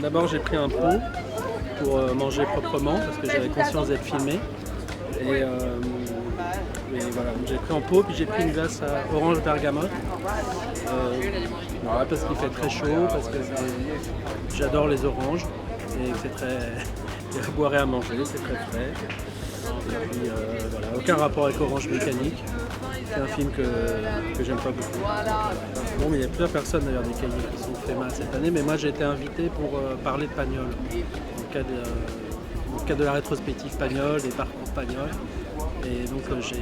D'abord, j'ai pris un pot pour manger proprement parce que j'avais conscience d'être filmé. Et voilà, donc j'ai pris en pot, puis j'ai pris une glace à orange bergamote. Voilà, parce qu'il fait très chaud, parce que j'adore les oranges et que c'est très à boire et à manger, c'est très frais. Et puis voilà, aucun rapport avec Orange Mécanique. C'est un film que j'aime pas beaucoup. Bon, mais il y a plusieurs personnes d'ailleurs des cahiers qui sont fait mal cette année, mais moi j'ai été invité pour parler de Pagnol, dans le cadre de la rétrospective Pagnol, des parcours Pagnol. Et donc je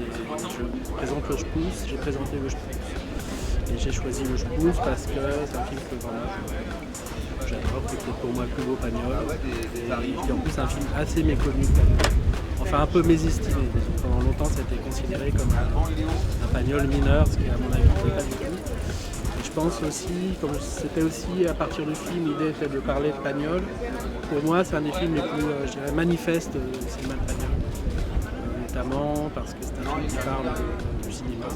présente Le J'pousse, j'ai présenté Le J'pousse. Et j'ai choisi Le J'pousse parce que c'est un film que vraiment j'adore, que c'est pour moi le plus beau Pagnol. Et en plus c'est un film assez méconnu, enfin un peu mésestimé. Pendant longtemps ça a été considéré comme un Pagnol mineur, ce qui à mon avis n'est pas du tout. Et je pense aussi, comme c'était aussi à partir du film, l'idée était de parler de Pagnol. Pour moi c'est un des films les plus je dirais, manifestes du cinéma de Pagnol. Notamment parce que c'est un film qui parle du cinéma.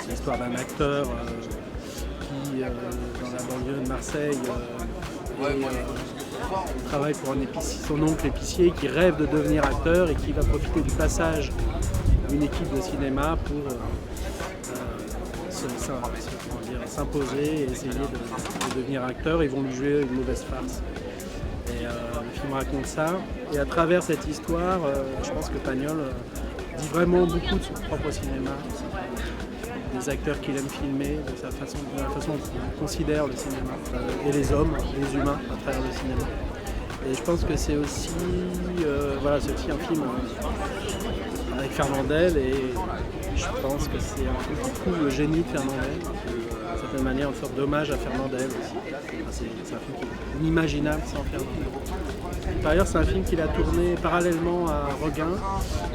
C'est l'histoire d'un acteur qui, dans la banlieue de Marseille, travaille pour un épicier, son oncle épicier, qui rêve de devenir acteur et qui va profiter du passage d'une équipe de cinéma pour s'imposer et essayer de devenir acteur. Ils vont lui jouer une mauvaise farce. Et le film raconte ça. Et à travers cette histoire, je pense que Pagnol dit vraiment beaucoup de son propre cinéma, des acteurs qu'il aime filmer, de la façon dont il considère le cinéma, et les hommes, les humains à travers le cinéma. Et je pense que c'est aussi, c'est aussi un film avec Fernandel, et je pense que c'est un film qui prouve le génie de Fernandel, d'une certaine manière, une sorte d'hommage à Fernandel aussi. C'est un film qui est inimaginable sans Fernandel. Par ailleurs, c'est un film qu'il a tourné parallèlement à Requin,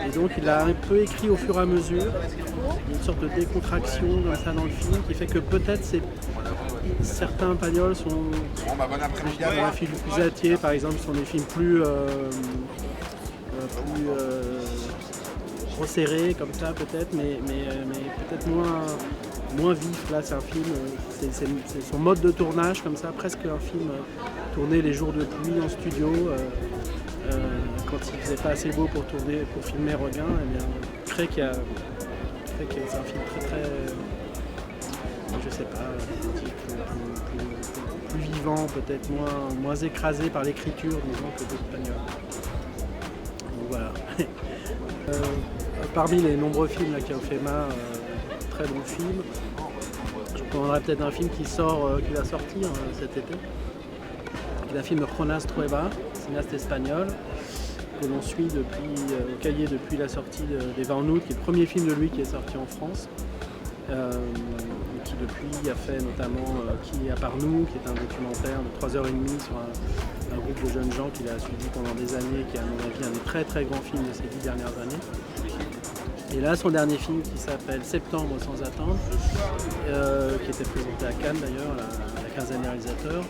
et donc il a un peu écrit au fur et à mesure, une sorte de décontraction comme ça dans le film, qui fait que peut-être certains Pagnols sont dans un film plus atier, par exemple, sont des films plus resserrés comme ça peut-être, mais peut-être moins vif. Là, c'est un film, c'est son mode de tournage comme ça, presque un film tourné les jours de pluie en studio, quand il faisait pas assez beau pour filmer Requin. Eh bien, crée que c'est un film très, je sais pas, plus vivant, peut-être moins écrasé par l'écriture, disons, que d'autres Pagnols. Donc voilà. Parmi les nombreux films là, qu'a fait très bon film, je recommanderais peut-être un film qui va sortir cet été. C'est un film de Jonas Trueba, cinéaste espagnol, que l'on suit au cahier depuis la sortie des 20 août, qui est le premier film de lui qui est sorti en France. Qui depuis a fait notamment Qui est à part nous, qui est un documentaire de 3h30 sur un groupe de jeunes gens qu'il a suivi pendant des années, qui est à mon avis un des très très grands films de ces 10 dernières années. Et là, son dernier film qui s'appelle Septembre sans attendre, qui était présenté à Cannes d'ailleurs, la quinzaine des réalisateurs.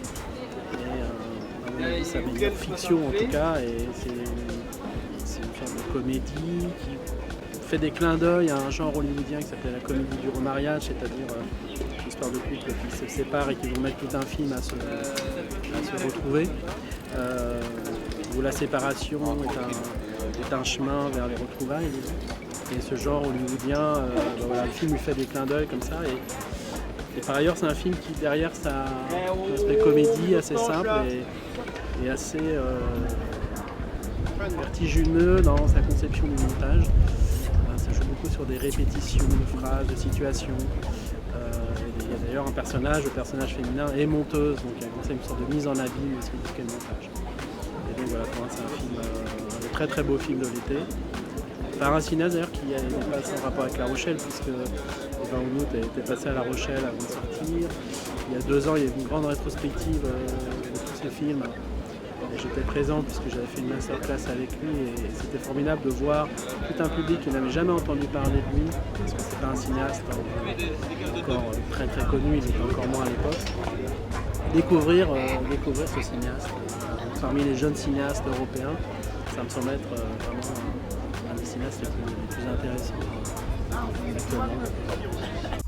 Et à mon avis, ça meilleure fiction en tout cas, et c'est une sorte de comédie qui fait des clins d'œil à un genre hollywoodien qui s'appelle la comédie du remariage, c'est-à-dire l'histoire de couple qui se séparent et qui vont mettre tout un film à se retrouver, où la séparation est un chemin vers les retrouvailles. Et ce genre hollywoodien, le film lui fait des clins d'œil comme ça. Et par ailleurs, c'est un film qui, derrière, ça un aspect comédie assez simple et assez vertigineux dans sa conception du montage. Ça joue beaucoup sur des répétitions de phrases, de situations. Il y a d'ailleurs le personnage féminin est monteuse, donc il y a une sorte de mise en abîme aussi du montage. Et donc voilà, pour moi c'est un film, un des très très beaux films de l'été. Par un cinéaste d'ailleurs qui n'est pas sans rapport avec La Rochelle, puisque le 20 août était passé à La Rochelle avant de sortir. Il y a 2 ans, il y a eu une grande rétrospective de tous ces films. Et j'étais présent puisque j'avais fait une masterclass avec lui, et c'était formidable de voir tout un public qui n'avait jamais entendu parler de lui, parce que c'est pas un cinéaste encore très très connu, il était encore moins à l'époque. Découvrir ce cinéaste parmi les jeunes cinéastes européens, ça me semble être vraiment un des cinéastes les plus intéressants actuellement.